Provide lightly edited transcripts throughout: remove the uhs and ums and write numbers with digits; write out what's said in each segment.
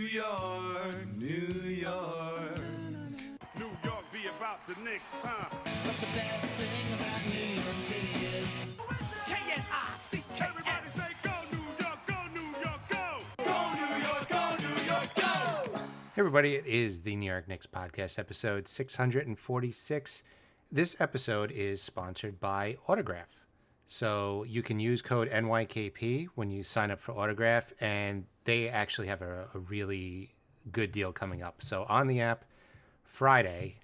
York, New York. New York be about the Knicks, huh? But the best thing about New York City is K-N-I-C-K. Everybody say go New York, go New York, go! Go New York, go New York, go! Hey everybody, it is the New York Knicks podcast, episode 646. This episode is sponsored by Autograph. So you can use code NYKP when you sign up for Autograph, and they actually have a really good deal coming up. So on the app, Friday,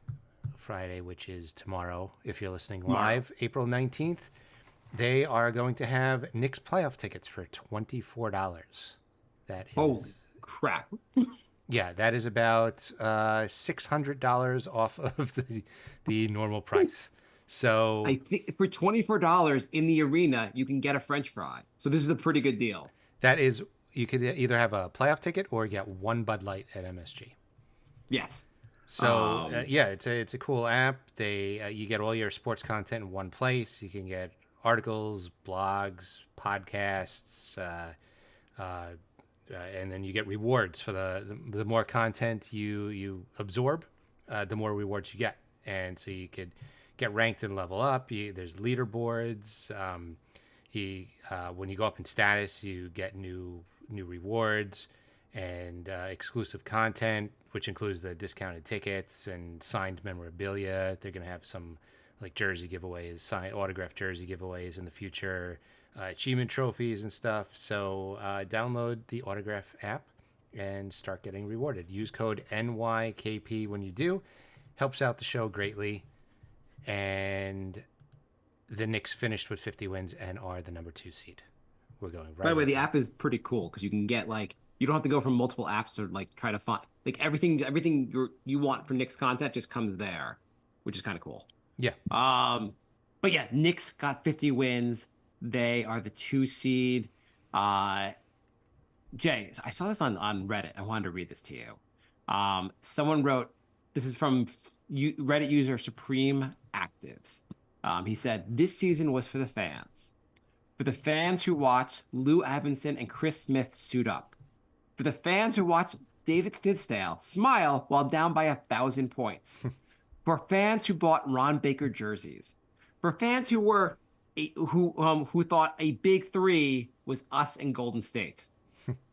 which is tomorrow, if you're listening live, April 19th, they are going to have Knicks playoff tickets for $24. That is... Holy crap. Yeah, that is about $600 off of the normal price. So I think for $24 in the arena, you can get a French fry. So this is a pretty good deal. that is, you could either have a playoff ticket or get one Bud Light at MSG. Yes. So yeah, it's a cool app. You get all your sports content in one place. You can get articles, blogs, podcasts, and then you get rewards for the more content you absorb, the more rewards you get. And so you could get ranked and level up. There's leaderboards. When you go up in status, you get new rewards and exclusive content, which includes the discounted tickets and signed memorabilia. They're going to have some like jersey giveaways, autographed jersey giveaways in the future, achievement trophies and stuff. So download the Autograph app and start getting rewarded. Use code NYKP when you do. Helps out the show greatly. And the Knicks finished with 50 wins and are the number 2 seed. We're going right. By the way, the app is pretty cool because you can get you don't have to go from multiple apps to try to find everything you want for Knicks content just comes there, which is kind of cool. Yeah. But yeah, Knicks got 50 wins. They are the 2 seed. Jay, I saw this on Reddit. I wanted to read this to you. Someone wrote, this is from Reddit user Supreme Actives. He said, this season was for the fans. For the fans who watched Lou Abinson and Chris Smith suit up. For the fans who watched David Fizdale smile while down by 1,000 points. For fans who bought Ron Baker jerseys. For fans who thought a big 3 was us and Golden State.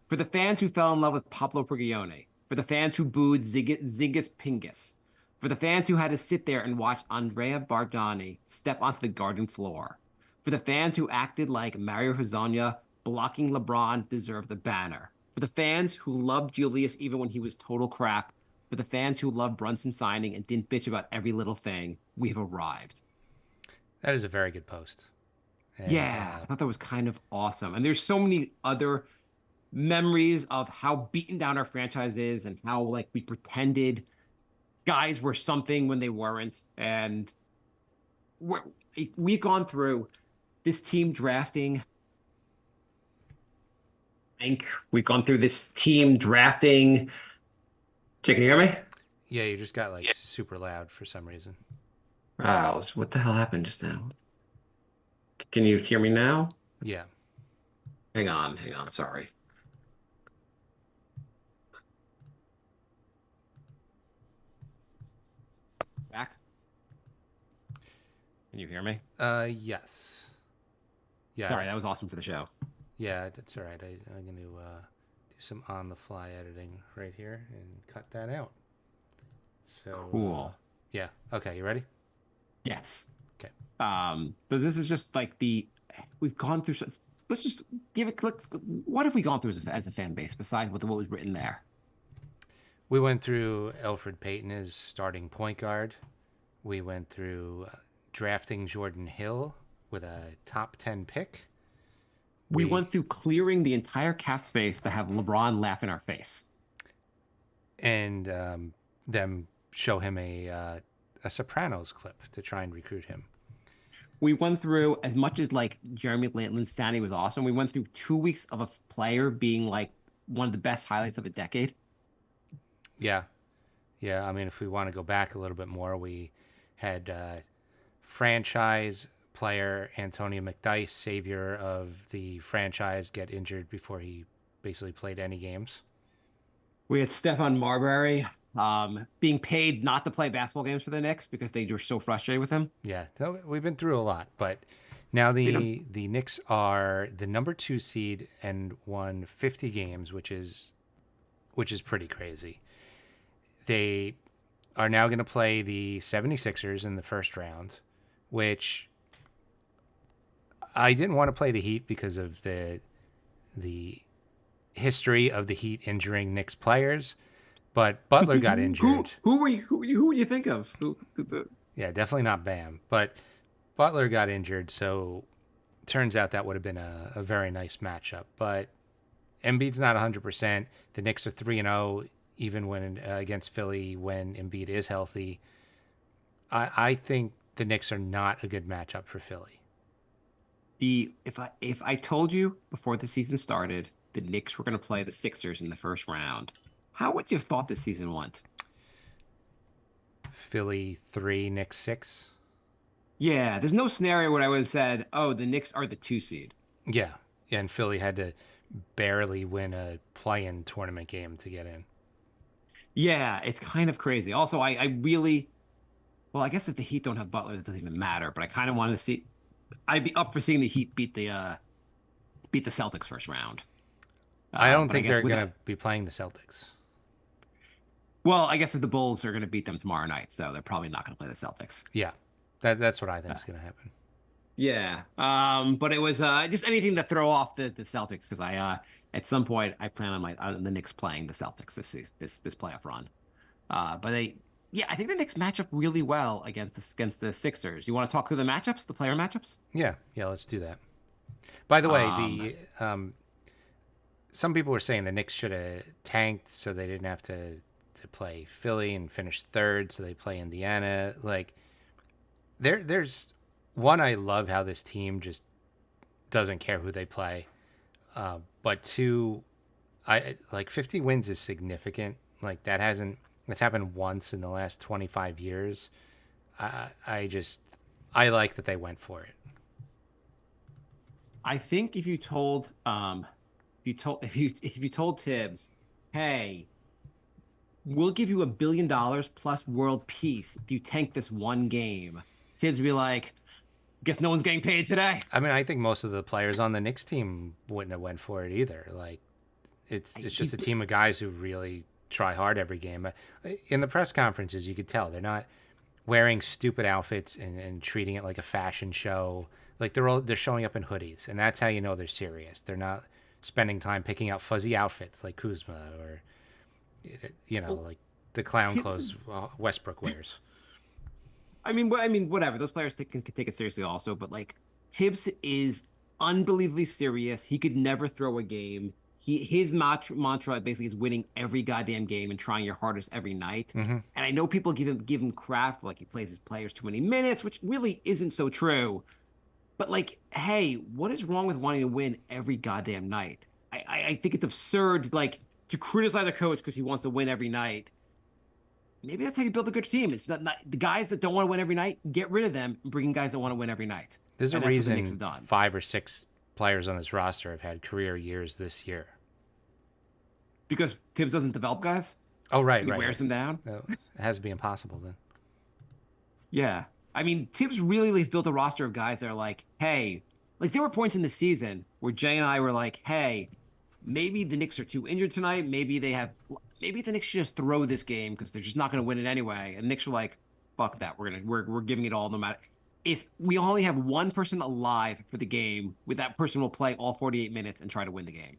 For the fans who fell in love with Pablo Prigioni. For the fans who booed Zingas Pingus. For the fans who had to sit there and watch Andrea Bardani step onto the garden floor. For the fans who acted like Mario Hezonja blocking LeBron deserved the banner. For the fans who loved Julius even when he was total crap. For the fans who loved Brunson signing and didn't bitch about every little thing, we have arrived. That is a very good post. And, yeah, I thought that was kind of awesome. And there's so many other memories of how beaten down our franchise is and how we pretended guys were something when they weren't. And we've gone through this team drafting. We've gone through this team drafting. Jake, can you hear me? Yeah, you just got super loud for some reason. Oh, what the hell happened just now? Can you hear me now? Yeah. Hang on. Sorry. Back? Can you hear me? Yes. Yeah. Sorry, that was awesome for the show. Yeah, that's all right. I'm going to do some on-the-fly editing right here and cut that out. So Cool. Yeah. Okay, you ready? Yes. Okay. But this is just we've gone through. Let's just give it. What have we gone through as a fan base besides what was written there? We went through Elfrid Payton as starting point guard. We went through drafting Jordan Hill with a top 10 pick. We went through clearing the entire cap space to have LeBron laugh in our face. And them show him a Sopranos clip to try and recruit him. We went through, as much as Jeremy Lin-Stanley was awesome, we went through 2 weeks of a player being one of the best highlights of a decade. Yeah. I mean, if we want to go back a little bit more, we had franchise player Antonio McDyess, savior of the franchise, get injured before he basically played any games. We had Stefan Marbury being paid not to play basketball games for the Knicks because they were so frustrated with him. Yeah, so we've been through a lot, but now Beat 'em. the Knicks are the number 2 seed and won 50 games, which is pretty crazy. They are now going to play the 76ers in the first round, which I didn't want to play the Heat because of the history of the Heat injuring Knicks players, but Butler got injured. Who would you think of? Yeah, definitely not Bam, but Butler got injured, so turns out that would have been a very nice matchup. But Embiid's not 100%. The Knicks are 3-0 even when against Philly when Embiid is healthy. I think the Knicks are not a good matchup for Philly. If I told you before the season started the Knicks were going to play the Sixers in the first round, how would you have thought this season went? Philly 3, Knicks 6. Yeah, there's no scenario where I would have said, "Oh, the Knicks are the 2 seed." Yeah. Yeah, and Philly had to barely win a play-in tournament game to get in. Yeah, it's kind of crazy. Also, I really, well, I guess if the Heat don't have Butler, it doesn't even matter. But I kind of wanted to see. I'd be up for seeing the Heat beat the Celtics first round. I don't But think guess they're with going to that- be playing the Celtics. Well, I guess that the Bulls are going to beat them tomorrow night, so they're probably not going to play the Celtics. Yeah. That's what I think is going to happen. Yeah. But it was just anything to throw off the Celtics because I at some point I plan on the Knicks playing the Celtics this playoff run. But I think the Knicks match up really well against the Sixers. You want to talk through the matchups, the player matchups? Yeah, let's do that. By the way, Um, some people were saying the Knicks should have tanked so they didn't have to play Philly and finish third, so they play Indiana. Like, there's one, I love how this team just doesn't care who they play. But two, I like 50 wins is significant. Like it's happened once in the last 25 years. I like that they went for it. I think if you told if you told Tibbs, hey, we'll give you $1 billion plus world peace if you tank this one game, Tibbs would be like, guess no one's getting paid today. I mean, I think most of the players on the Knicks team wouldn't have went for it either. Like, it's just a team of guys who really try hard every game. In the press conferences, you could tell they're not wearing stupid outfits and treating it like a fashion show. Like they're showing up in hoodies, and that's how you know they're serious. They're not spending time picking out fuzzy outfits like Kuzma or like the clown clothes Westbrook wears. I mean, whatever. Those players can take it seriously also, but like Tibbs is unbelievably serious. He could never throw a game. His mantra basically is winning every goddamn game and trying your hardest every night. Mm-hmm. And I know people give him crap for, like he plays his players too many minutes, which really isn't so true. But like, hey, what is wrong with wanting to win every goddamn night? I think it's absurd, like, to criticize a coach because he wants to win every night. Maybe that's how you build a good team. It's not the guys that don't want to win every night, get rid of them and bring in guys that want to win every night. There's a And that's what the Knicks reason have done. 5 5 or 6 players on this roster have had career years this year. Because Tibbs doesn't develop guys. Oh, right, He right. wears them down. It has to be impossible then. Yeah. I mean, Tibbs really like, built a roster of guys that are like, hey, like there were points in the season where Jay and I were like, hey, maybe the Knicks are too injured tonight. Maybe the Knicks should just throw this game because they're just not going to win it anyway. And the Knicks were like, fuck that. We're giving it all no matter. If we only have one person alive for the game, that person will play all 48 minutes and try to win the game.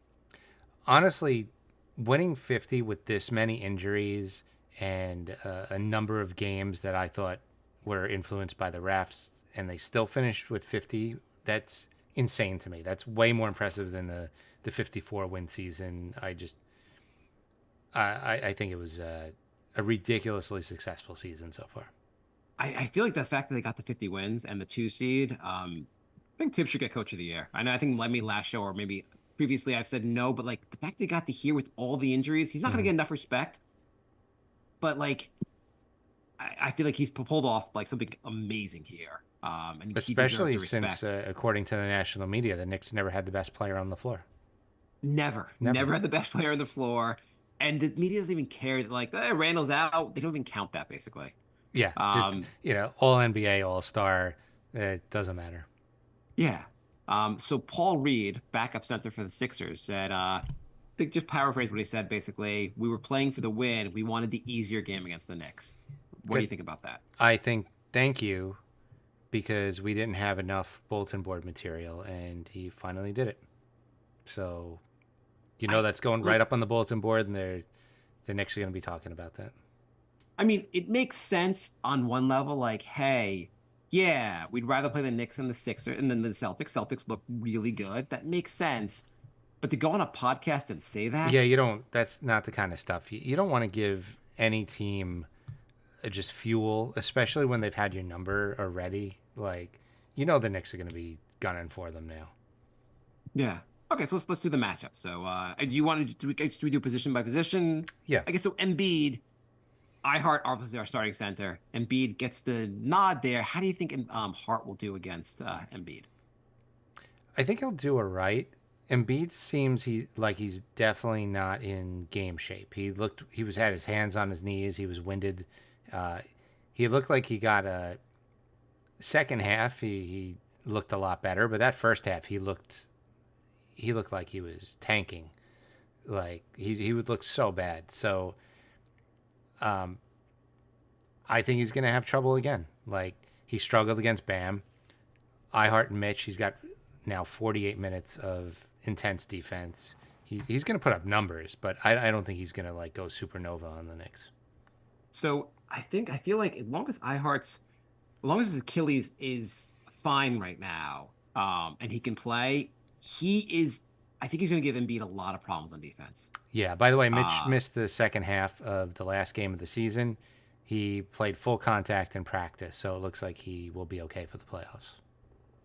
Honestly, winning 50 with this many injuries and a number of games that I thought were influenced by the refs, and they still finished with 50, that's insane to me. That's way more impressive than the 54 win season. I think it was a ridiculously successful season so far. I feel like the fact that they got the 50 wins and the 2 seed, I think Tibbs should get coach of the year. I know, I think maybe last show or maybe previously I've said no, but like the fact they got to here with all the injuries, he's not going to get enough respect. But like, I feel like he's pulled off like something amazing here. And he deserves Especially the respect. since, according to the national media, the Knicks never had the best player on the floor. Never had the best player on the floor. and the media doesn't even care. Like, Randall's out. They don't even count that basically. Yeah, just Um, all NBA, all star. It doesn't matter. yeah. So Paul Reed, backup center for the Sixers, said, think just paraphrase what he said. Basically, we were playing for the win. We wanted the easier game against the Knicks. What do you Good. think about that? I think thank you because we didn't have enough bulletin board material, and he finally did it. So I that's going like. right up on the bulletin board, and the Knicks are going to be talking about that. I mean, it makes sense on one level. Like, hey, yeah, we'd rather play the Knicks and the Sixers and then the Celtics. Celtics look really good. That makes sense. But to go on a podcast and say that, Yeah, you don't. That's not the kind of stuff you don't want to give any team just fuel, especially when they've had your number already. Like, the Knicks are going to be gunning for them now. yeah. Okay, so let's do the matchup. So, you wanted to should we do position by position? Yeah, I guess so. Embiid, I Hart obviously our starting center. Embiid gets the nod there. How do you think Hart will do against Embiid? I think he'll do it right. Embiid seems he's definitely not in game shape. He had his hands on his knees. He was winded. Uh, he looked like he got a second half. He looked a lot better, but that first half he looked like he was tanking. Like he would look so bad. So, I think he's gonna have trouble again. Like he struggled against Bam, Ihart, and Mitch. He's got now 48 minutes of intense defense. He's going to put up numbers, but I don't think he's going to like go supernova on the Knicks. So I feel like as long as his Achilles is fine right now, and he can play, he is. I think he's going to give Embiid a lot of problems on defense. Yeah. By the way, Mitch Uh, missed the second half of the last game of the season. He played full contact in practice, so it looks like he will be okay for the playoffs.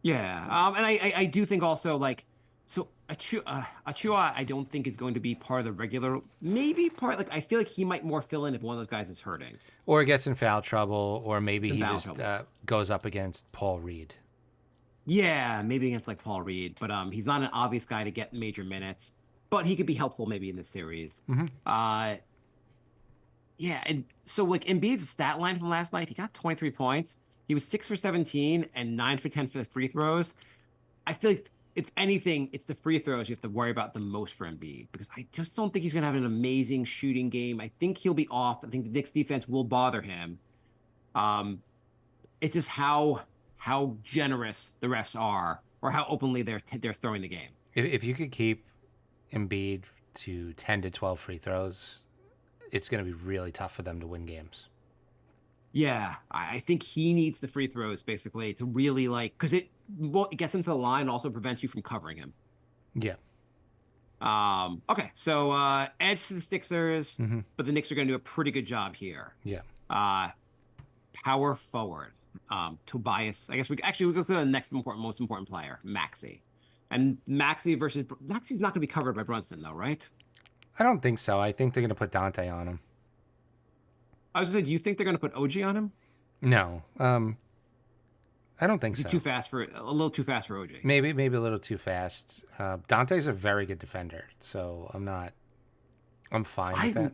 yeah, and I do think also like so Achua I don't think is going to be part of the regular. Maybe part like I feel like he might more fill in if one of those guys is hurting. Or gets in foul trouble, or maybe In he foul just trouble. goes up against Paul Reed. Yeah, maybe against like Paul Reed, but he's not an obvious guy to get major minutes. But he could be helpful maybe in this series. Mm-hmm. Yeah, and so like Embiid's stat line from last night, he got 23 points. He was 6 for 17 and 9 for 10 for the free throws. I feel like if anything, it's the free throws you have to worry about the most for Embiid because I just don't think he's going to have an amazing shooting game. I think he'll be off. I think the Knicks defense will bother him. Um, it's just how generous the refs are or how openly they're throwing the game. If you could keep Embiid to 10 to 12 free throws, it's going to be really tough for them to win games. Yeah, I think he needs the free throws basically to really like because it gets into the line and also prevents you from covering him. Yeah. Okay, so edge to the Sixers, Mm-hmm. but the Knicks are going to do a pretty good job here. Yeah. Uh, power forward, Tobias. I guess we go to the most important player, Maxi, and Maxi's not going to be covered by Brunson though, right? I don't think so. I think they're going to put Dante on him. I was going to say, do you think they're going to put OG on him? No. I don't think Is so. it a little too fast for OG? Maybe a little too fast. Dante's a very good defender, so I'm fine with that.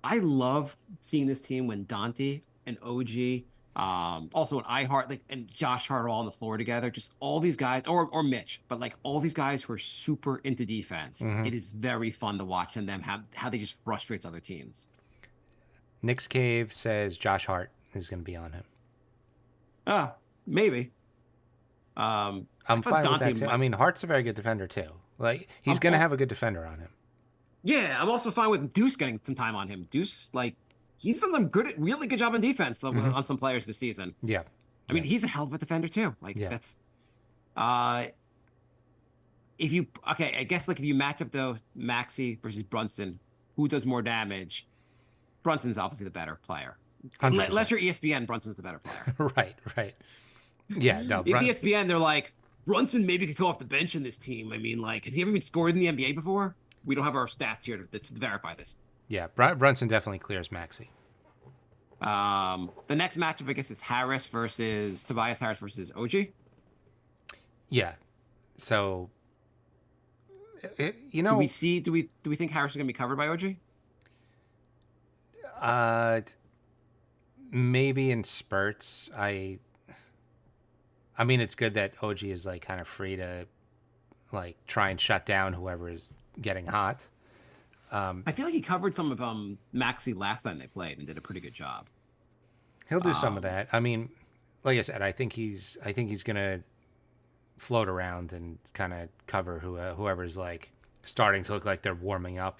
I love seeing this team when Dante and OG, also when iHeart like and Josh Hart are all on the floor together. Just all these guys, or Mitch, but like all these guys who are super into defense. Mhm. It is very fun to watch and them how they just frustrates other teams. Nick's Cave says Josh Hart is going to be on him. Ah, maybe. I'm I thought fine with that Dante too. might- I mean, Hart's a very good defender too. Like he's I'm going to al- have a good defender on him. Yeah, I'm also fine with Deuce getting some time on him. Deuce, like, he's done some really good job on defense on some players this season. Yeah. I mean, he's a hell of a defender too. Like Yeah. that's if you okay, I guess like if you match up though Maxi versus Brunson, who does more damage? Brunson's obviously the better player. 100%. Unless you're ESPN, Brunson's the better player. Right. Yeah, no. If ESPN, they're like, Brunson maybe could go off the bench in this team. I mean, like, has he ever been scored in the NBA before? We don't have our stats here to verify this. Yeah, Brunson definitely clears Maxi. The next matchup, I guess, is Tobias Harris versus OG. Yeah. So, Do we think Harris is going to be covered by OG? Maybe in spurts. I mean, it's good that OG is like kind of free to like try and shut down whoever is getting hot. I feel like he covered some of Maxi last time they played and did a pretty good job. He'll do some of that. I mean, like I said, I think he's gonna float around and kind of cover whoever's like starting to look like they're warming up.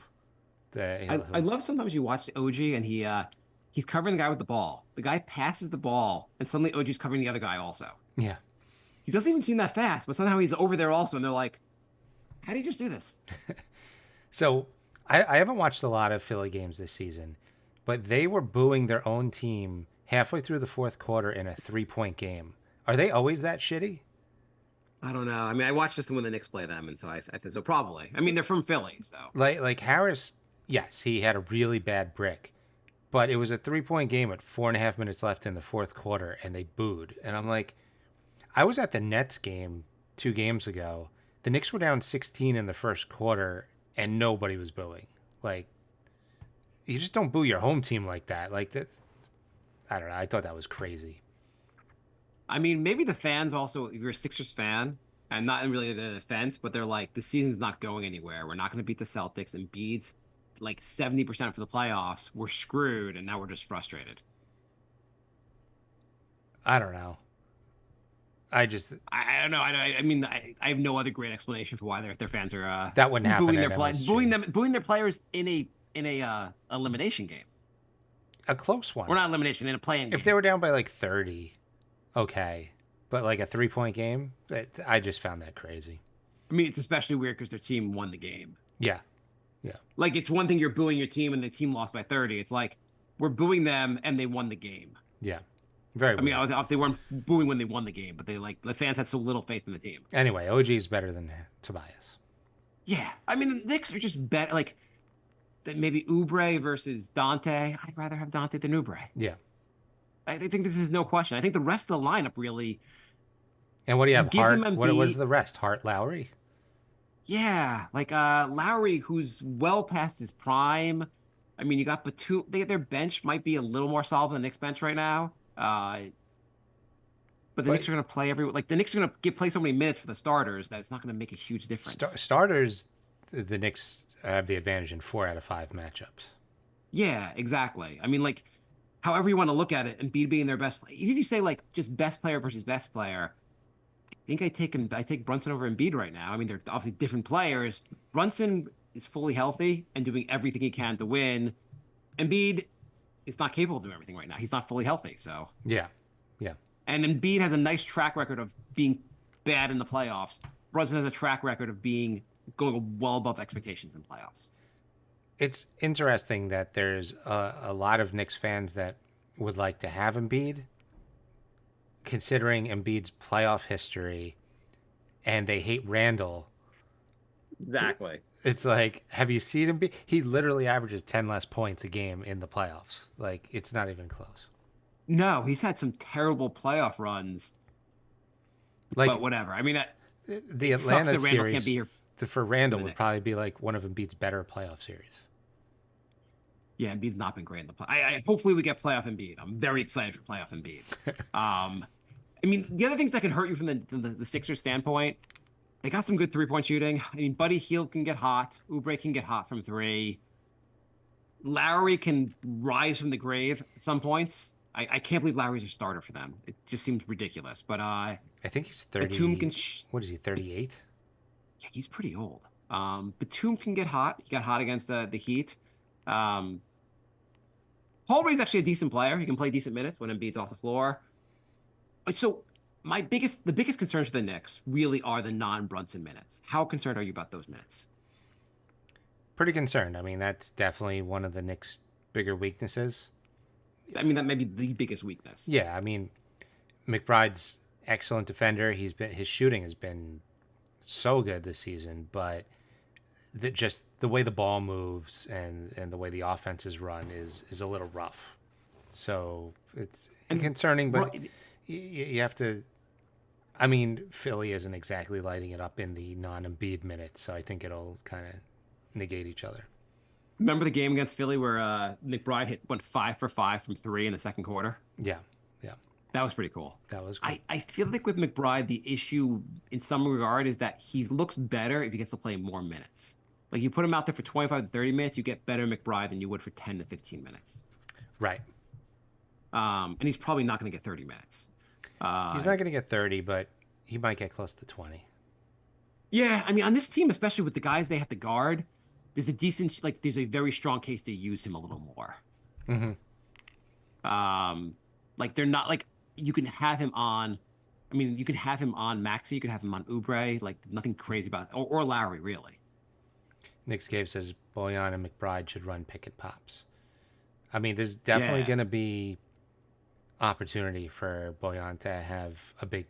I love sometimes you watch OG and he's covering the guy with the ball. The guy passes the ball and suddenly OG's covering the other guy also. Yeah. He doesn't even seem that fast, but somehow he's over there also, and they're like, "How do you just do this?" So I haven't watched a lot of Philly games this season, but they were booing their own team halfway through the fourth quarter in a 3-point game. Are they always that shitty? I don't know. I mean, I watched this when the Knicks play them, and so I think so probably. I mean, they're from Philly, so Like Harris, yes, he had a really bad brick, but it was a 3-point game with 4.5 minutes left in the fourth quarter, and they booed. And I'm like, I was at the Nets game 2 games ago. The Knicks were down 16 in the first quarter, and nobody was booing. Like, you just don't boo your home team like that. Like that, I don't know. I thought that was crazy. I mean, maybe the fans also, if you're a Sixers fan, and not really the defense, but they're like, the season's not going anywhere. We're not going to beat the Celtics, and Embiid's like 70% for the playoffs. We're screwed, and now we're just frustrated. I don't know. I I don't know. I mean, I have no other great explanation for why their fans are that wouldn't happen booing at their MSG. booing their players in a elimination game. A close one. Or not elimination, in a playing game. If they were down by like 30, okay. But like a 3-point game, I just found that crazy. I mean, it's especially weird because their team won the game. Yeah. Yeah. Like, it's one thing you're booing your team and the team lost by 30. It's like, we're booing them and they won the game. Yeah. Very I mean, weird. if they weren't booing when they won the game, but they like the fans had so little faith in the team. Anyway, OG is better than Tobias. Yeah, I mean, the Knicks are just better. Like maybe Oubre versus Dante. I'd rather have Dante than Oubre. Yeah. I think this is no question. I think the rest of the lineup really. And what do you have? Give Hart? them What Embiid. was the rest? Hart, Lowry? Yeah, like Lowry, who's well past his prime. I mean, you got Batum. Their bench might be a little more solid than the Knicks bench right now. But the Knicks are going to play the Knicks are going to play so many minutes for the starters that it's not going to make a huge difference. Starters, the Knicks have the advantage in 4 out of 5 matchups. Yeah, exactly. I mean, like, however you want to look at it, Embiid being their best player. Even if you say like just best player versus best player, I think I take Brunson over Embiid right now. I mean, they're obviously different players. Brunson is fully healthy and doing everything he can to win. Embiid is not capable of doing everything right now. He's not fully healthy, so. Yeah. Yeah. And Embiid has a nice track record of being bad in the playoffs. Brunson has a track record of going well above expectations in playoffs. It's interesting that there's a lot of Knicks fans that would like to have Embiid, considering Embiid's playoff history, and they hate Randall. Exactly. It's like, have you seen Embiid? He literally averages 10 less points a game in the playoffs. Like, it's not even close. No, he's had some terrible playoff runs. Like, But whatever. I mean, the it sucks Atlanta that Randall series can't be here. for Randall for the would Knicks. probably be like one of Embiid's better playoff series. Yeah, Embiid's not been great in the play. Hopefully we get playoff Embiid. I'm very excited for playoff Embiid. I mean, the other things that can hurt you from the Sixers standpoint, they got some good 3-point shooting. I mean, Buddy Hield can get hot. Oubre can get hot from 3. Lowry can rise from the grave at some points. I can't believe Lowry's a starter for them. It just seems ridiculous. But I think he's 30. Batum can. What is he, 38? Yeah, he's pretty old. Batum can get hot. He got hot against the Heat. Paul Reed's actually a decent player. He can play decent minutes when Embiid's off the floor. So the biggest concerns for the Knicks really are the non-Brunson minutes. How concerned are you about those minutes? Pretty concerned. I mean, that's definitely one of the Knicks' bigger weaknesses. I mean, that may be the biggest weakness. Yeah, I mean, McBride's excellent defender. His shooting has been so good this season, but just the way the ball moves and the way the offense is run is a little rough. So it's concerning, but you have to. I mean, Philly isn't exactly lighting it up in the non-Embiid minutes, so I think it'll kind of negate each other. Remember the game against Philly where McBride went 5 for 5 from three in the second quarter? Yeah, yeah, That was pretty cool. that was good. I feel like with McBride, the issue in some regard is that he looks better if he gets to play more minutes. Like you put him out there for 25 to 30 minutes, you get better McBride than you would for 10 to 15 minutes. Right. And he's probably not going to get 30 minutes. He's not going to get 30, but he might get close to 20. Yeah, I mean, on this team, especially with the guys they have to guard, there's a very strong case to use him a little more. Like they're not like you can have him on. I mean, you can have him on Maxey, you can have him on Oubre, like nothing crazy about it. Or Lowry, really. Nick's Cave says Boyan and McBride should run pick and pops. I mean, there's definitely Yeah. going to be opportunity for Boyan to have a big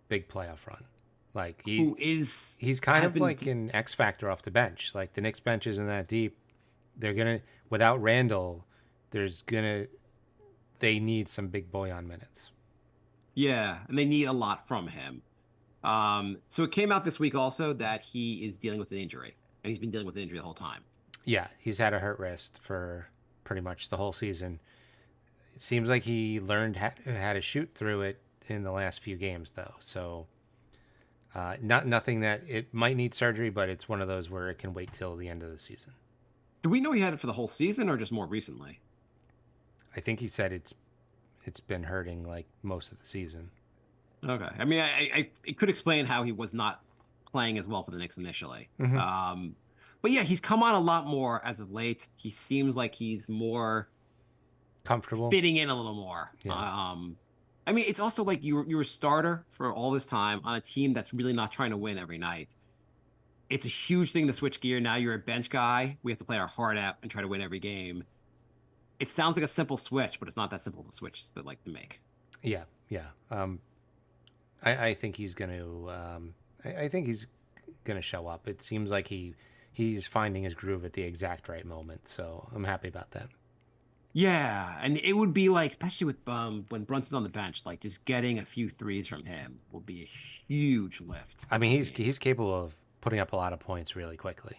playoff run. Like he's kind has of been- like an X factor off the bench. Like the Knicks bench isn't that deep. They're gonna without Randall, they need some big Boyan minutes. Yeah, and they need a lot from him. So it came out this week also that he is dealing with an injury, and he's been dealing with an injury the whole time. Yeah, he's had a hurt wrist for pretty much the whole season. It seems like he learned how to shoot through it in the last few games, though. So, nothing that it might need surgery, but it's one of those where it can wait till the end of the season. Do we know he had it for the whole season or just more recently? I think he said it's been hurting like most of the season. Okay. I mean, it could explain how he was not playing as well for the Knicks initially. But yeah, he's come on a lot more as of late. He seems like he's more Comfortable. fitting in a little more. Yeah. I mean, it's also like you're a starter for all this time on a team that's really not trying to win every night. It's a huge thing to switch gear. Now you're a bench guy. We have to play our heart out and try to win every game. It sounds like a simple switch, but it's not that simple to switch to make. Yeah, yeah. I think he's going to. I think he's going to show up. It seems like he's finding his groove at the exact right moment. So I'm happy about that. Yeah, and it would be like, especially with when Brunson's on the bench, like just getting a few threes from him will be a huge lift. I mean, he's capable of putting up a lot of points really quickly.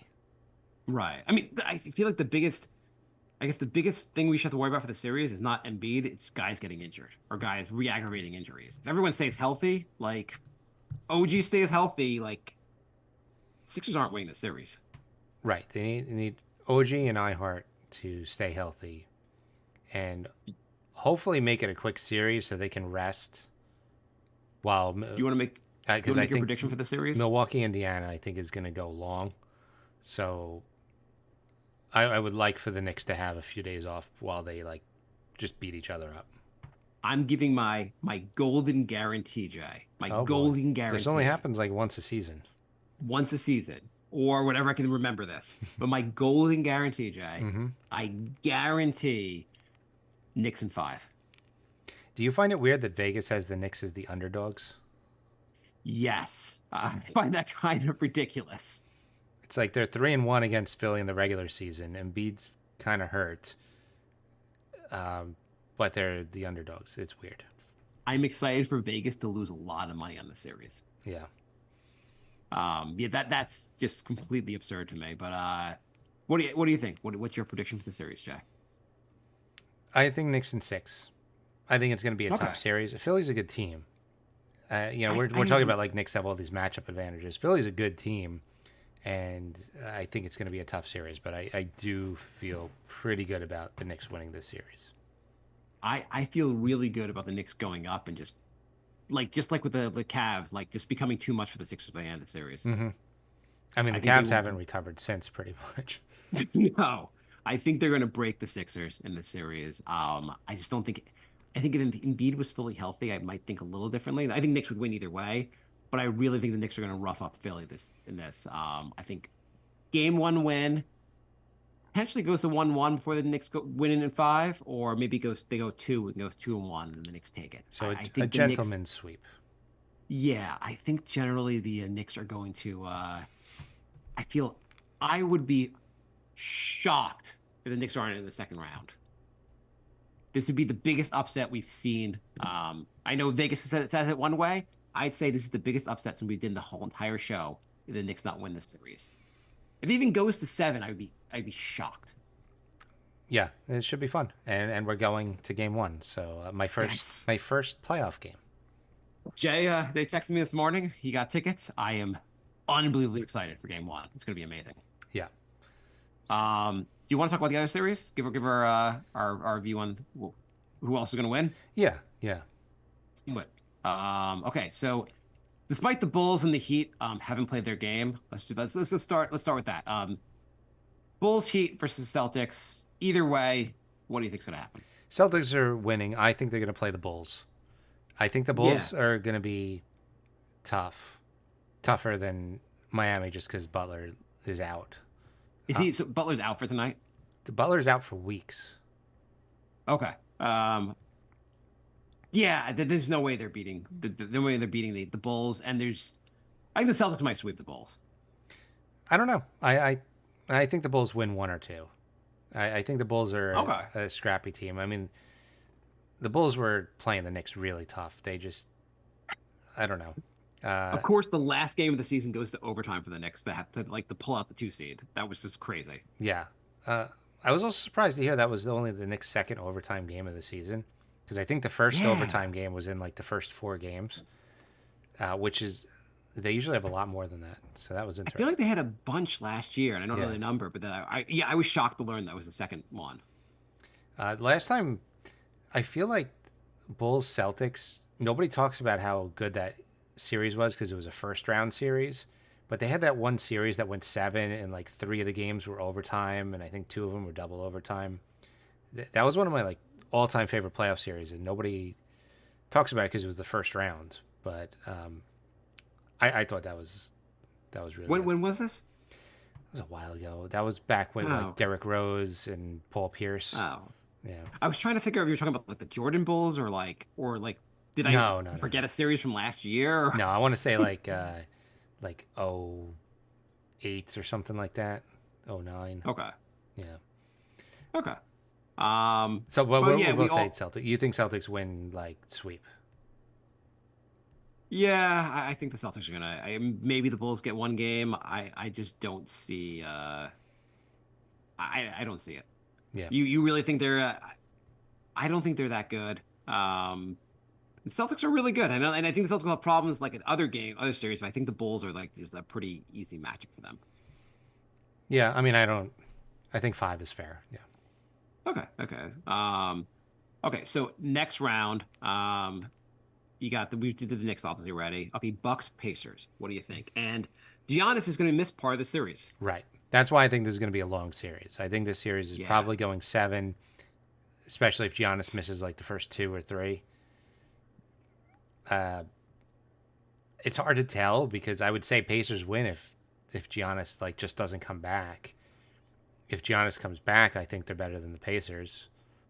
Right. I mean, I feel like the biggest thing we should have to worry about for the series is not Embiid, it's guys getting injured or guys re-aggravating injuries. If everyone stays healthy, like OG stays healthy, like Sixers aren't winning the series. Right. They need OG and iHeart to stay healthy, and hopefully make it a quick series so they can rest. While Do you want to make because your prediction for the series? Milwaukee, Indiana, I think is going to go long. So I would like for the Knicks to have a few days off while they like just beat each other up. I'm giving my golden guarantee, Jay. My Oh, boy. golden guarantee. This only happens like once a season. Once a season or whatever I can remember this. But my golden guarantee, Jay, Mm-hmm. I guarantee Knicks in 5. Do you find it weird that Vegas has the Knicks as the underdogs? Yes. I find that kind of ridiculous. It's like they're 3-1 against Philly in the regular season. Embiid's kind of hurt, but they're the underdogs. It's weird. I'm excited for Vegas to lose a lot of money on the series. Yeah. Yeah, that's just completely absurd to me. But what do you think? What's your prediction for the series, Jay? I think Knicks in 6. I think it's going to be a Okay. tough series. Philly's a good team. We're I- talking about like Knicks have all these matchup advantages. Philly's a good team, and I think it's going to be a tough series. But I do feel pretty good about the Knicks winning this series. I feel really good about the Knicks going up and just like with the Cavs, like just becoming too much for the Sixers by the end of the series. Mm-hmm. I mean, I the think they Cavs will- haven't recovered since, pretty much. No, I think they're going to break the Sixers in this series. I just don't think. I think if Embiid was fully healthy, I might think a little differently. I think Knicks would win either way, but I really think the Knicks are going to rough up Philly in this. I think game 1 win potentially goes to 1-1 before the Knicks win in 5, or maybe they go 2 and goes 2-1, and the Knicks take it. So I think a the gentleman's sweep. Yeah, I think generally the Knicks are going to. I feel I would be shocked if the Knicks aren't in the second round. This would be the biggest upset we've seen. I know Vegas says it one way. I'd say this is the biggest upset since we did the whole entire show. If the Knicks not win this series, If it even goes to 7, I'd be shocked. Yeah, it should be fun, and we're going to game one. So Yes. my first playoff game. Jay, they texted me this morning. He got tickets. I am unbelievably excited for game 1. It's going to be amazing. Yeah. Do you want to talk about the other series? Give our our view on who else is going to win. Yeah. Yeah. Let's do it. Okay, so despite the Bulls and the Heat haven't played their game, let's start with that. Bulls Heat versus Celtics. Either way, what do you think's going to happen? Celtics are winning. I think they're going to play the Bulls. I think the Bulls are going to be tougher than Miami, just because Butler is out. Is he so Butler's out for tonight? The Butler's out for weeks. Okay. Yeah, there's no way they're beating the way they're beating the Bulls, and I think the Celtics might sweep the Bulls. I don't know. I think the Bulls win one or two. I think the Bulls are a scrappy team. I mean, the Bulls were playing the Knicks really tough. They just, I don't know. Of course, the last game of the season goes to overtime for the Knicks. That have to pull out the 2 seed. That was just crazy. Yeah. I was also surprised to hear that was only the Knicks' second overtime game of the season, because I think the first overtime game was in like the first 4 games, which is they usually have a lot more than that. So that was I interesting. feel like they had a bunch last year, and I don't know the number, but then I was shocked to learn that was the second one. Last time, I feel like Bulls Celtics. Nobody talks about how good that series was because it was a first round series, but they had that one series that went 7, and like 3 of the games were overtime, and I think 2 of them were double overtime. That was one of my like all time favorite playoff series, and nobody talks about it because it was the first round. But I thought that was really good. When was this? It was a while ago. That was back when like Derrick Rose and Paul Pierce. Oh, yeah. I was trying to figure out if you were talking about like the Jordan Bulls or did I forget a series from last year? No, I want to say like 08 or something like that. 09. Okay. Yeah. Okay. So we'll say all... Celtics. You think Celtics win like sweep? Yeah, I think the Celtics are gonna. Maybe the Bulls get one game. I just don't see. I don't see it. Yeah. You really think they're? I don't think they're that good. The Celtics are really good. I know, and I think the Celtics will have problems like in other series. But I think the Bulls are like just a pretty easy matchup for them. Yeah, I mean, I think 5 is fair. Yeah. Okay. Okay. So next round, we did the Knicks obviously already. Okay, Bucks Pacers. What do you think? And Giannis is going to miss part of the series. Right. That's why I think this is going to be a long series. I think this series is probably going 7, especially if Giannis misses like the first 2 or 3. It's hard to tell because I would say Pacers win if Giannis like just doesn't come back. If Giannis comes back, I think they're better than the Pacers.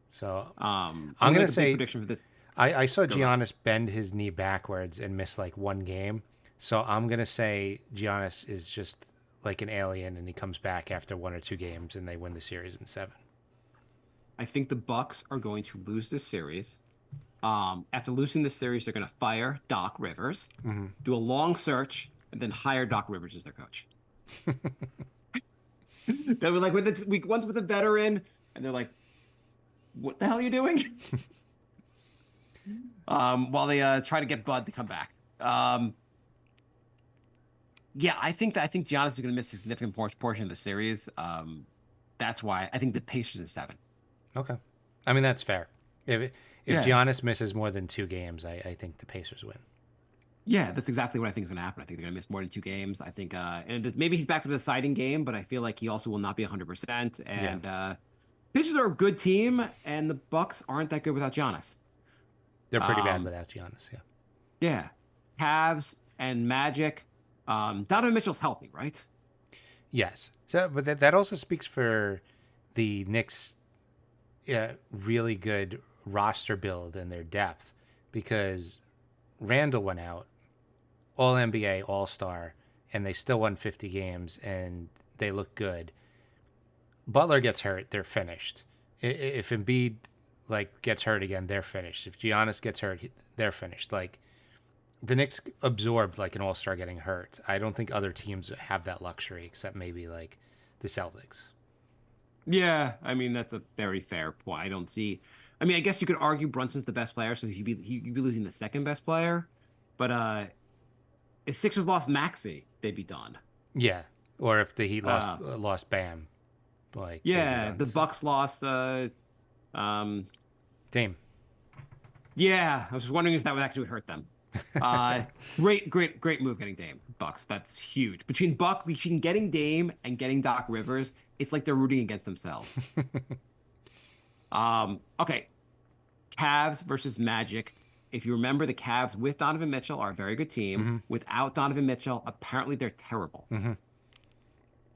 So I'm going to say prediction for this. I saw Giannis bend his knee backwards and miss like 1 game. So I'm going to say Giannis is just like an alien and he comes back after 1 or 2 games and they win the series in 7. I think the Bucks are going to lose this series. After losing this series, they're going to fire Doc Rivers, do a long search, and then hire Doc Rivers as their coach. They were like, week once with a veteran, and they're like, "What the hell are you doing?" While they try to get Bud to come back. Yeah, I think Giannis is going to miss a significant portion of the series. That's why I think the Pacers is 7. Okay, I mean that's fair. If Giannis misses more than 2 games, I think the Pacers win. Yeah, that's exactly what I think is going to happen. I think they're going to miss more than 2 games. I think, and maybe he's back to the deciding game, but I feel like he also will not be 100%. And Pacers are a good team, and the Bucks aren't that good without Giannis. They're pretty bad without Giannis. Yeah. Yeah, Cavs and Magic. Donovan Mitchell's healthy, right? Yes. So, but that also speaks for the Knicks' really good roster build and their depth, because Randall went out, All NBA, All Star, and they still won 50 games and they look good. Butler gets hurt, they're finished. If Embiid gets hurt again, they're finished. If Giannis gets hurt, they're finished. Like, the Knicks absorbed like an all-star getting hurt. I don't think other teams have that luxury except maybe like the Celtics. Yeah, I mean that's a very fair point. I don't see. I mean, I guess you could argue Brunson's the best player, so he'd be losing the second best player. But if Sixers lost Maxey, they'd be done. Yeah. Or if the Heat Uh, lost Bam, like they'd be Yeah, done. the Bucks lost. Dame. Yeah, I was wondering if that would actually hurt them. Great move getting Dame. Bucks. That's huge. Between getting Dame and getting Doc Rivers, it's like they're rooting against themselves. Okay. Cavs versus Magic. If you remember, the Cavs with Donovan Mitchell are a very good team. Mm-hmm. Without Donovan Mitchell, apparently they're terrible. Mm-hmm.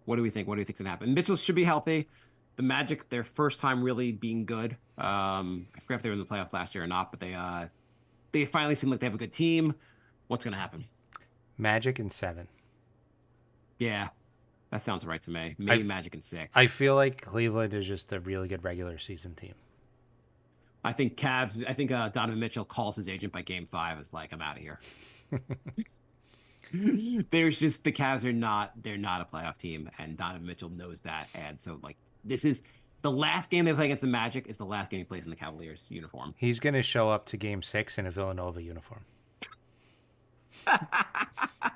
What do we think? What do you think's gonna happen? Mitchell should be healthy. The Magic, their first time really being good. I forget if they were in the playoffs last year or not, but they finally seem like they have a good team. What's gonna happen? Magic in 7. Yeah, that sounds right to me. Maybe Magic in 6. I feel like Cleveland is just a really good regular season team. I think Cavs. I think Donovan Mitchell calls his agent by Game 5. Is like, I'm out of here. There's just the Cavs are not. They're not a playoff team, and Donovan Mitchell knows that. And so, like, this is the last game they play against the Magic. Is the last game he plays in the Cavaliers uniform. He's going to show up to Game 6 in a Villanova uniform. That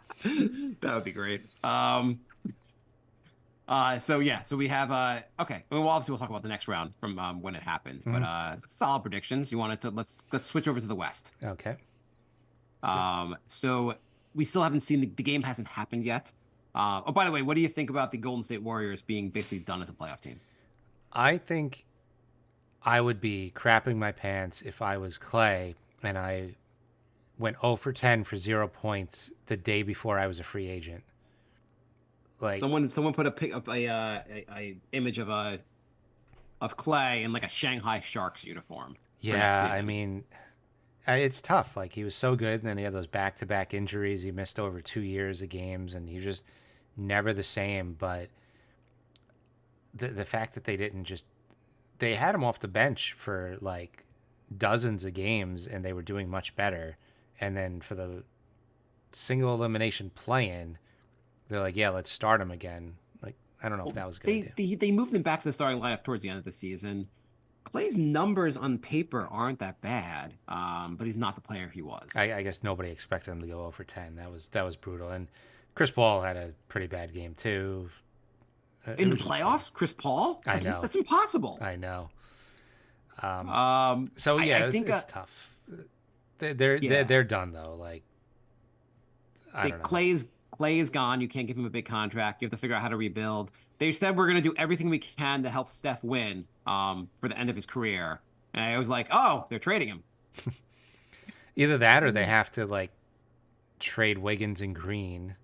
would be great. So we have okay. Well, obviously we'll talk about the next round from when it happens, but solid predictions. You wanted to let's switch over to the West. Okay. So we still haven't seen the game hasn't happened yet. Oh, by the way, what do you think about the Golden State Warriors being basically done as a playoff team? I think I would be crapping my pants if I was Clay and I went 0 for 10 for 0 points the day before I was a free agent. Like Someone put a pic of a image of Clay in like a Shanghai Sharks uniform. for next yeah, I season. mean, it's tough. Like he was so good, and then he had those back-to-back injuries. He missed over 2 years of games, and he was just never the same. But the fact that they had him off the bench for like dozens of games, and they were doing much better. And then for the single elimination play-in, they're like, yeah, let's start him again. Like I don't know if that was a good. They moved him back to the starting lineup towards the end of the season. Clay's numbers on paper aren't that bad, but he's not the player he was. I guess nobody expected him to go 0 for 10. That was brutal. And Chris Paul had a pretty bad game too. In the playoffs, Chris Paul? I know. That's impossible. I know. So Yeah, I think it's tough. They're done though. Like I don't know. Clay is gone. You can't give him a big contract. You have to figure out how to rebuild. They said we're going to do everything we can to help Steph win for the end of his career. And I was like, oh, they're trading him. Either that or they have to like trade Wiggins and Green.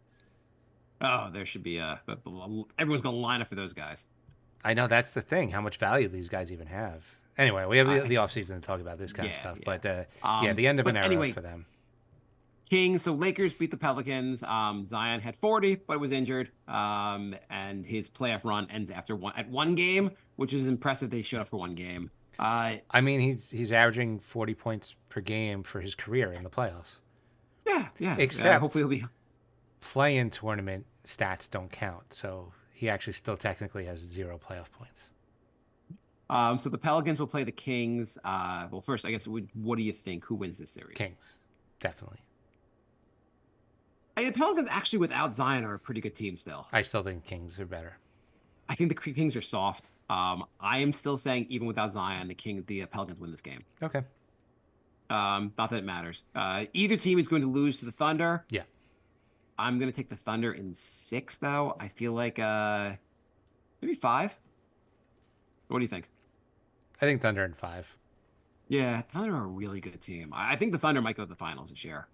Oh, there should be everyone's going to line up for those guys. I know that's the thing. How much value these guys even have. Anyway, we have the offseason to talk about this kind of stuff. Yeah. But the end of an era anyway, for them. Kings. So Lakers beat the Pelicans. Zion had 40, but was injured. And his playoff run ends after one game, which is impressive. They showed up for one game. I mean, he's averaging 40 points per game for his career in the playoffs. Yeah. Except hopefully he'll be. Play-in tournament stats don't count, so he actually still technically has 0 playoff points. So the Pelicans will play the Kings. Well, first, I guess, what do you think? Who wins this series? Kings, definitely. The Pelicans actually without Zion are a pretty good team still. I still think Kings are better. I think the Kings are soft. I am still saying even without Zion, the Pelicans win this game. Okay. Not that it matters. Either team is going to lose to the Thunder. Yeah. I'm going to take the Thunder in 6, though. I feel like maybe 5. What do you think? I think Thunder in 5. Yeah, Thunder are a really good team. I think the Thunder might go to the finals this year.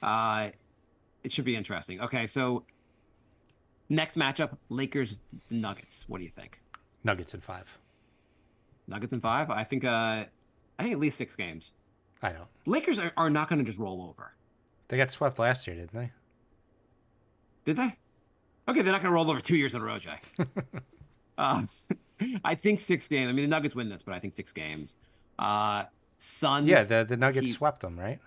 It should be interesting. Okay, so next matchup, Lakers Nuggets. What do you think? Nuggets in 5. Nuggets in 5? I think at least 6 games. I don't. Lakers are not going to just roll over. They got swept last year, didn't they? Did they? Okay, they're not going to roll over 2 years in a row, Jay. I think 6 games. I mean, the Nuggets win this, but I think 6 games. Suns. Yeah, the Nuggets swept them, right?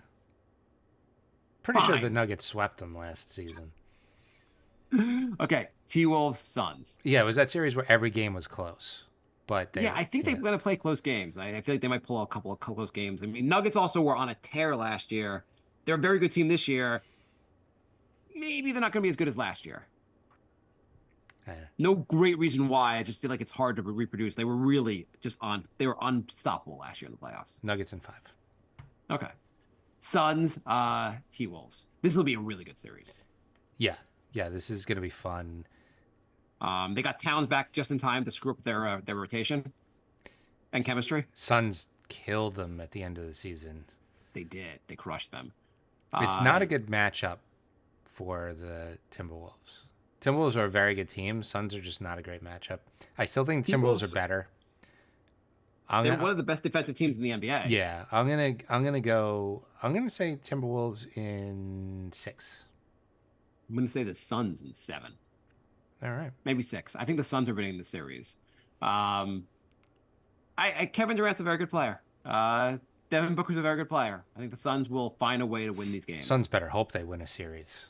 Pretty sure the Fine. Nuggets swept them last season. Okay, T-Wolves, Suns. Yeah, it was that series where every game was close, but Yeah, I think they're going to play close games. I feel like they might pull a couple of close games. I mean, Nuggets also were on a tear last year. They're a very good team this year. Maybe they're not going to be as good as last year. No great reason why. I just feel like it's hard to reproduce. They were really they were unstoppable last year in the playoffs. Nuggets in 5. Okay. Suns, T-Wolves. This will be a really good series. Yeah, this is gonna be fun. They got Towns back just in time to screw up their rotation and chemistry. Suns killed them at the end of the season. They did. They crushed them. It's not a good matchup for the Timberwolves. Timberwolves are a very good team. Suns are just not a great matchup. I still think Timberwolves are better. They're one of the best defensive teams in the NBA. Yeah, I'm gonna say Timberwolves in 6. I'm gonna say the Suns in 7. All right. Maybe 6. I think the Suns are winning the series. Kevin Durant's a very good player. Devin Booker's a very good player. I think the Suns will find a way to win these games. Suns better hope they win a series.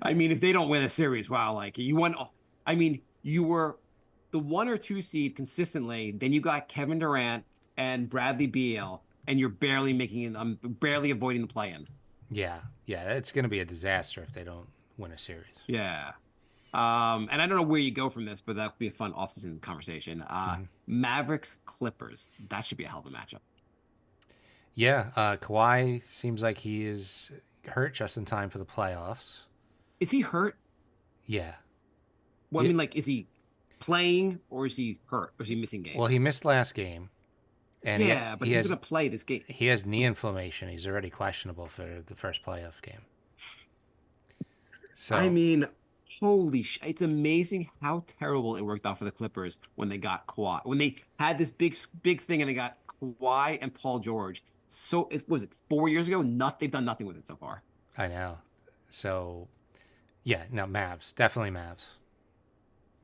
I mean, if they don't win a series, wow, like you won. I mean, you were the 1 or 2 seed consistently. Then you got Kevin Durant and Bradley Beal, and you're barely barely avoiding the play-in. Yeah, it's gonna be a disaster if they don't win a series. Yeah. And I don't know where you go from this, but that would be a fun offseason conversation. Mavericks Clippers. That should be a hell of a matchup. Yeah, Kawhi seems like he is hurt just in time for the playoffs. Is he hurt? Yeah. Well, I mean, like, is he playing or is he hurt? Or is he missing games? Well, he missed last game. And but he's going to play this game. He has knee inflammation. He's already questionable for the first playoff game. So I mean, holy shit. It's amazing how terrible it worked out for the Clippers when they got Kawhi. When they had this big thing and they got Kawhi and Paul George. So, was it 4 years ago? They've done nothing with it so far. I know. So, yeah, no, Mavs. Definitely Mavs.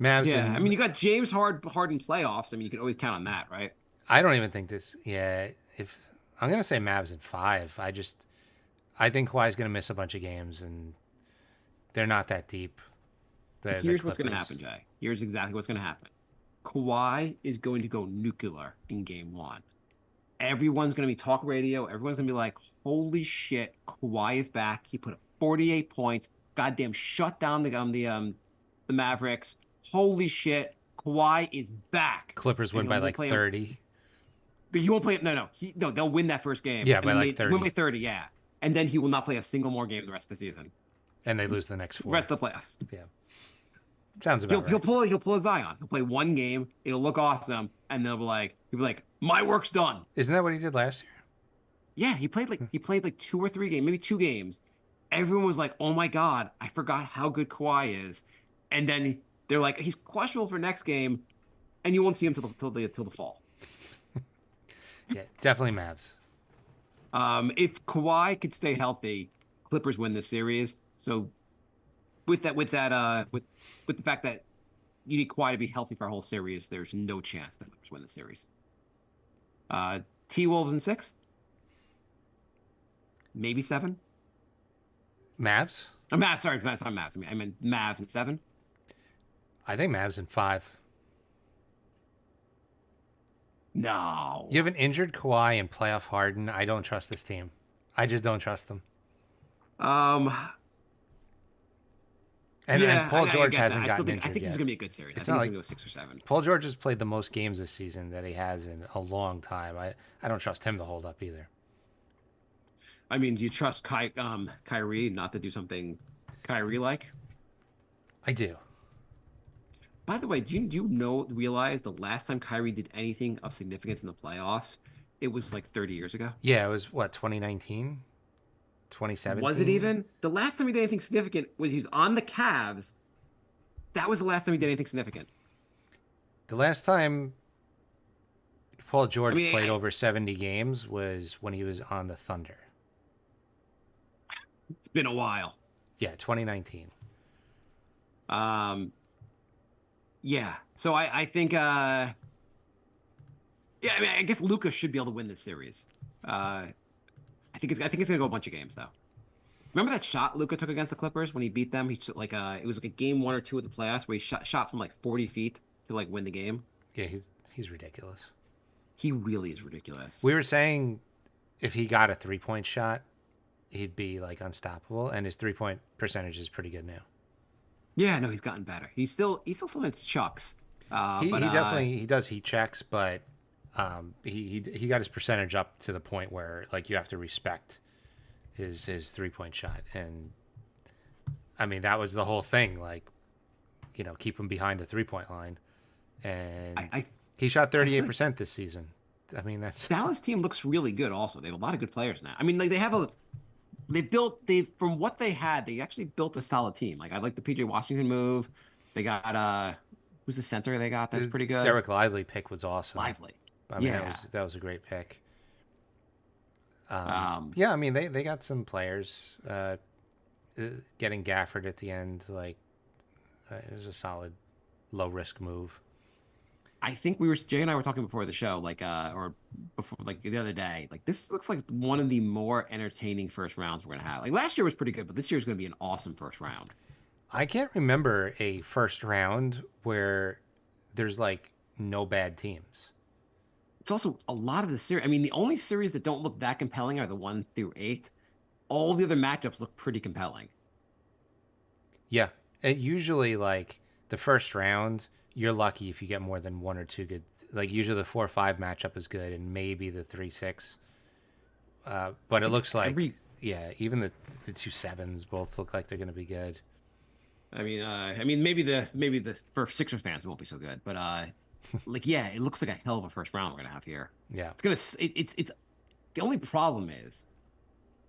Mavs. Yeah, I mean, you got James Harden playoffs. I mean, you can always count on that, right? I don't even think this. Yeah, if I'm gonna say Mavs in 5. I think Kawhi's gonna miss a bunch of games, and they're not that deep. Here's what's gonna happen, Jay. Here's exactly what's gonna happen. Kawhi is going to go nuclear in Game 1. Everyone's gonna be talk radio. Everyone's gonna be like, "Holy shit, Kawhi is back! He put up 48 points. Goddamn, shut down the Mavericks. Holy shit, Kawhi is back." Clippers win by like 30. But he won't play it. No. They'll win that first game. Yeah, by like 30. Win by 30, yeah. And then he will not play a single more game the rest of the season. And they lose the next 4. Rest of the playoffs. Yeah. Sounds about right. He'll pull a Zion. He'll play one game. It'll look awesome, and he'll be like, "My work's done." Isn't that what he did last year? Yeah, he played like 2 or 3 games, maybe 2 games. Everyone was like, "Oh my god, I forgot how good Kawhi is," and then they're like, "He's questionable for next game," and you won't see him till the fall. Yeah, definitely Mavs. If Kawhi could stay healthy, Clippers win this series. So with the fact that you need Kawhi to be healthy for a whole series, there's no chance that Clippers win the series. T-Wolves in 6, maybe 7. Mavs? Mavs. Sorry, Mavs. I meant Mavs in 7. I think Mavs in 5. No. You have an injured Kawhi and playoff Harden. I don't trust this team. I just don't trust them. And Paul George hasn't gotten injured I think yet. this is gonna be a good series. It's I not think like it's gonna go 6 or 7. Paul George has played the most games this season that he has in a long time. I don't trust him to hold up either. I mean, do you trust Kyrie not to do something Kyrie-like? I do. By the way, do you realize the last time Kyrie did anything of significance in the playoffs, it was like 30 years ago? Yeah, it was what, 2019? 2017? Was it even? The last time he did anything significant was he was on the Cavs. That was the last time he did anything significant. The last time Paul George played over 70 games was when he was on the Thunder. It's been a while. Yeah, 2019. Yeah. So I think yeah, I mean, I guess Luka should be able to win this series. I I think it's gonna go a bunch of games though. Remember that shot Luca took against the Clippers when he beat them? He took like it was like a game 1 or 2 of the playoffs where he shot from like 40 feet to like win the game. Yeah, he's ridiculous. He really is ridiculous. We were saying if he got a 3-point shot, he'd be like unstoppable, and his 3-point percentage is pretty good now. Yeah, no, he's gotten better. He's still sometimes chucks. He But definitely he does heat checks, but he got his percentage up to the point where like you have to respect his 3-point shot, and I mean that was the whole thing. Like, keep him behind the 3-point line, and he shot 38% this season. I mean that's Dallas team looks really good. Also, they have a lot of good players now. I mean, like from what they had, they actually built a solid team. Like I like the PJ Washington move. They got who's the center they got? That's pretty good. Derek Lively pick was awesome. Lively. I mean, that was a great pick. Yeah, I mean they got some players. Getting Gafford at the end, like, it was a solid low risk move. I think Jay and I were talking before the show, like or before, like the other day. Like this looks like one of the more entertaining first rounds we're gonna have. Like last year was pretty good, but this year is gonna be an awesome first round. I can't remember a first round where there's like no bad teams. It's also a lot of the series. I mean, the only series that don't look that compelling are the 1 through 8. All the other matchups look pretty compelling. Yeah, it usually like the first round, you're lucky if you get more than 1 or 2 good. Like usually the 4-5 matchup is good, and maybe the 3-6. But it looks like even the 2-7s both look like they're going to be good. I mean, maybe the first Sixers fans won't be so good, but like it looks like a hell of a first round we're gonna have here. Yeah, it's the only problem is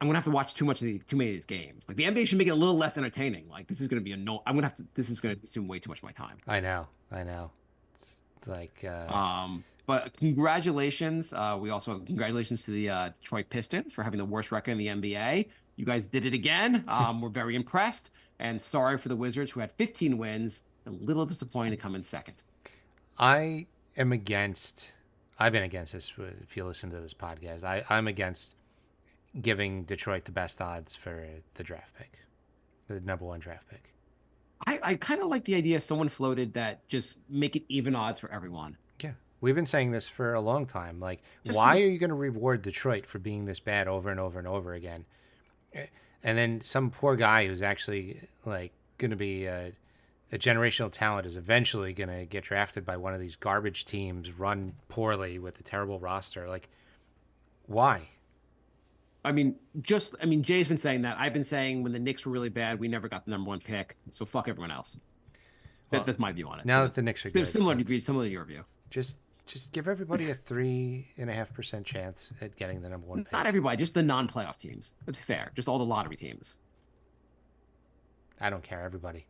I'm gonna have to watch too many of these games. Like the NBA should make it a little less entertaining. Like this is gonna be this is gonna consume way too much of my time. I know. It's like but congratulations. Congratulations to the Detroit Pistons for having the worst record in the NBA. You guys did it again. We're very impressed. And sorry for the Wizards, who had 15 wins. A little disappointed to come in second. I've been against this. If you listen to this podcast, I'm against giving Detroit the best odds for the draft pick, the number 1 draft pick. I kind of like the idea someone floated that just make it even odds for everyone. Yeah. We've been saying this for a long time. Like, why are you going to reward Detroit for being this bad over and over and over again? And then some poor guy who's actually like going to be a generational talent is eventually going to get drafted by one of these garbage teams run poorly with a terrible roster. Like, why? I mean, Jay's been saying that. I've been saying when the Knicks were really bad, we never got the number 1 pick. So fuck everyone else. That's my view on it. Now that the Knicks are good, similar to your view. Just give everybody a 3.5% chance at getting the number 1 pick. Not everybody, just the non-playoff teams. It's fair. Just all the lottery teams. I don't care. Everybody.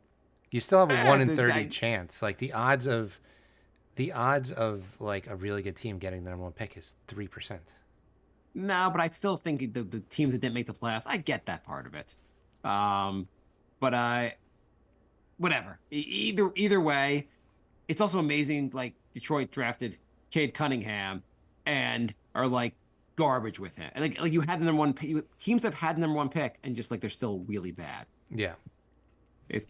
You still have a 1 in 30 chance. Like the odds of like a really good team getting the number 1 pick is 3%. No, but I still think the teams that didn't make the playoffs, I get that part of it. But whatever. Either way, it's also amazing. Like Detroit drafted Cade Cunningham and are like garbage with him. And like you had the number 1 pick. Teams have had the number 1 pick and just like they're still really bad. Yeah. It's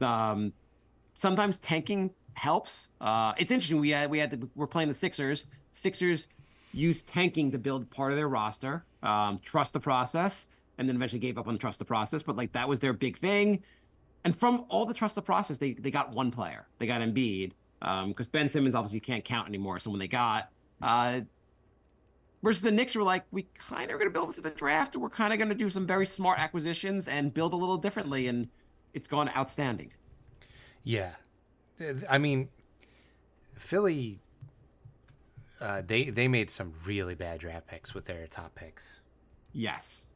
sometimes tanking helps. It's interesting. We're playing the Sixers. Sixers used tanking to build part of their roster, trust the process, and then eventually gave up on trust the process. But like that was their big thing. And from all the trust the process, they got 1 player. They got Embiid because Ben Simmons obviously you can't count anymore. So when they got versus the Knicks were like, we kind of are going to build to the draft. We're kind of going to do some very smart acquisitions and build a little differently. And it's gone outstanding. Yeah. I mean, Philly, they made some really bad draft picks with their top picks. Yes.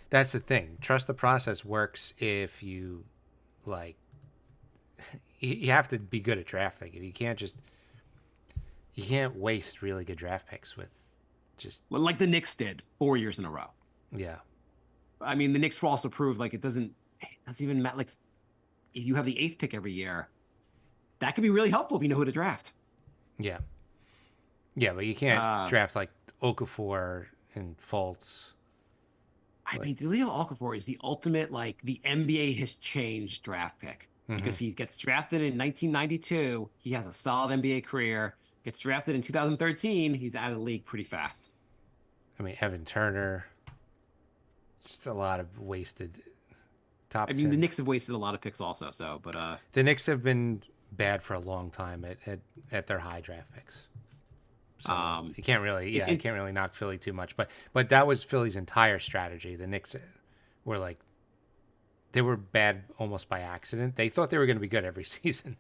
That's the thing. Trust the process works if you, like, you have to be good at drafting. You can't waste really good draft picks with just. Well, like the Knicks did 4 years in a row. Yeah. I mean, the Knicks also proved like it doesn't even matter. Like, if you have the 8th pick every year, that could be really helpful if you know who to draft. Yeah. Yeah, but you can't draft like Okafor and Fultz. I mean, Leo Okafor is the ultimate, like, the NBA has changed draft pick. Because if he gets drafted in 1992, he has a solid NBA career. Gets drafted in 2013, he's out of the league pretty fast. I mean, Evan Turner. Just a lot of wasted top I mean, 10. the Knicks have wasted a lot of picks also. So, but The Knicks have been bad for a long time at their high draft picks. So you can't really, you can't really knock Philly too much. But that was Philly's entire strategy. The Knicks were like, they were bad almost by accident. They thought they were going to be good every season.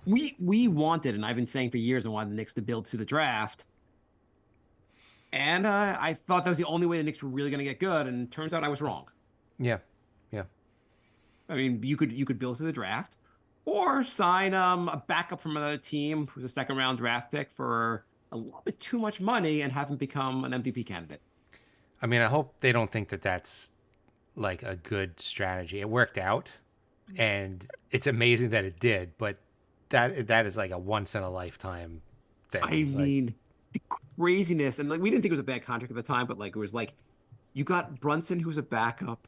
we wanted, and I've been saying for years, I wanted the Knicks to build through the draft. And I thought that was the only way the Knicks were really going to get good, and it turns out I was wrong. Yeah. I mean, you could build through the draft, or sign a backup from another team who's a second round draft pick for a little bit too much money and have him become an MVP candidate. I mean, I hope they don't think that that's like a good strategy. It worked out, and it's amazing that it did, but that is like a once in a lifetime thing. I mean, the craziness, and like we didn't think it was a bad contract at the time, but like it was like you got Brunson, who's a backup,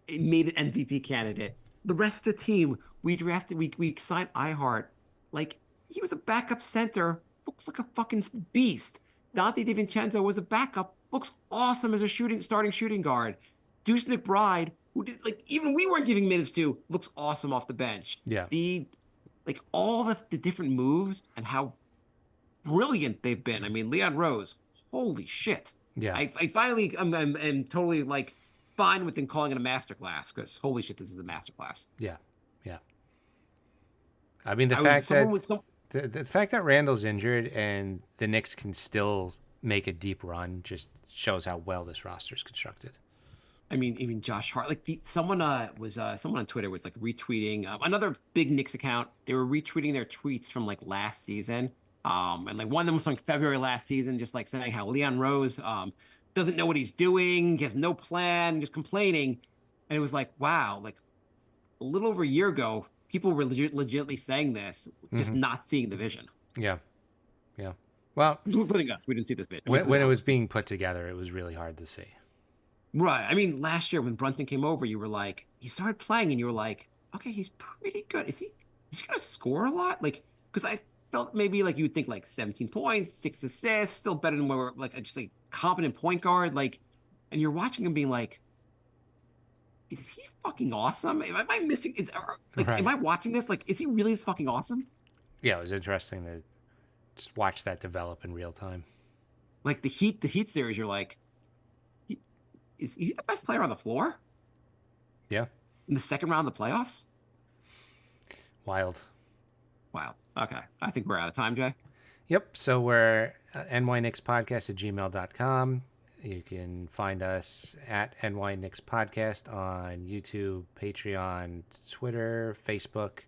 it made an MVP candidate. The rest of the team, we signed iHeart, like he was a backup center, looks like a fucking beast. Dante DiVincenzo was a backup, looks awesome as a starting shooting guard. Deuce McBride, who did like even we weren't giving minutes to, looks awesome off the bench. Yeah. All the different moves and how brilliant they've been. I mean, Leon Rose, holy shit. Yeah. I finally am totally like fine with him calling it a masterclass because holy shit, this is a masterclass. Yeah. I mean, the fact that Randall's injured and the Knicks can still make a deep run just shows how well this roster is constructed. I mean, even Josh Hart, like someone on Twitter was like retweeting another big Knicks account. They were retweeting their tweets from like last season. And like one of them was like February last season, just like saying how Leon Rose doesn't know what he's doing, he has no plan, just complaining. And it was like, wow, like a little over a year ago, people were legitimately saying this, just not seeing the vision. Yeah. Well, including us, we didn't see this bit. When it was being put together, it was really hard to see. Right. I mean, last year when Brunson came over, you were like, he started playing and you were like, okay, he's pretty good. Is he going to score a lot? Like, because I felt maybe like you would think like 17 points, 6 assists, still better than where like just like competent point guard. Like, and you're watching him being like, is he fucking awesome? Am I missing? Am I watching this? Like, is he really this fucking awesome? Yeah, it was interesting to just watch that develop in real time. Like the Heat series, you're like, is he the best player on the floor? Yeah. In the second round of the playoffs? Wild. Wow. Okay. I think we're out of time, Jay. Yep. So we're nyknickspodcast@gmail.com. You can find us at nyknickspodcast on YouTube, Patreon, Twitter, Facebook,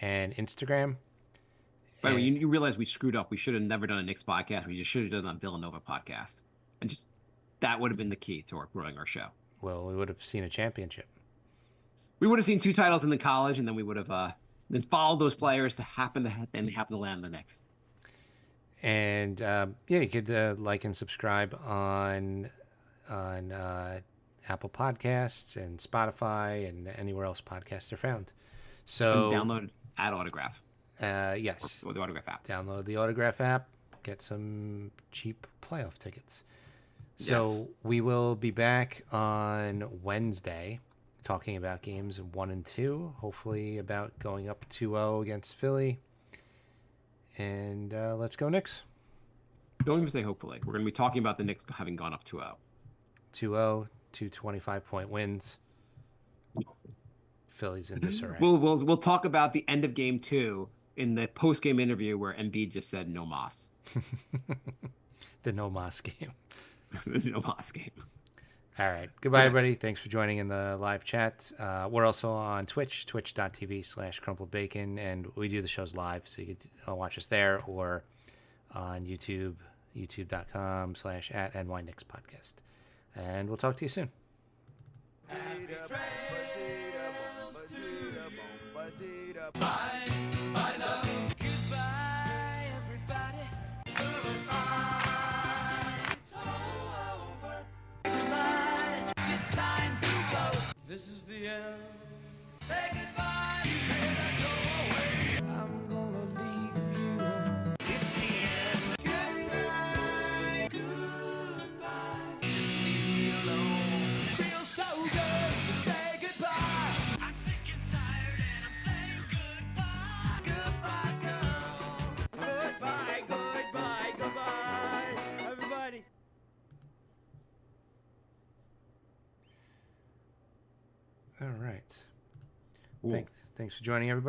and Instagram. By the way, you realize we screwed up. We should have never done a Knicks podcast. We just should have done a Villanova podcast. And just that would have been the key to growing our show. Well, we would have seen a championship. We would have seen 2 titles in the college, and then we would have then followed those players to happen to land the Knicks. And you could like and subscribe on Apple Podcasts and Spotify and anywhere else podcasts are found. So and download at Autograph. Yes. Or the Autograph app. Download the Autograph app. Get some cheap playoff tickets. So we will be back on Wednesday talking about games 1 and 2, hopefully about going up 2-0 against Philly. And let's go Knicks. Don't even say hopefully. We're going to be talking about the Knicks having gone up 2-0. 2-0, 2 25-point wins. Philly's in disarray. We'll talk about the end of game 2 in the post-game interview where Embiid just said no mas. The no mas game. No mas game. All right. Goodbye, everybody. Thanks for joining in the live chat. We're also on Twitch, twitch.tv/crumpledbacon, and we do the shows live, so you can watch us there, or on YouTube, youtube.com/@nyknickspodcast. And we'll talk to you soon. All right. Cool. Thanks for joining, everybody.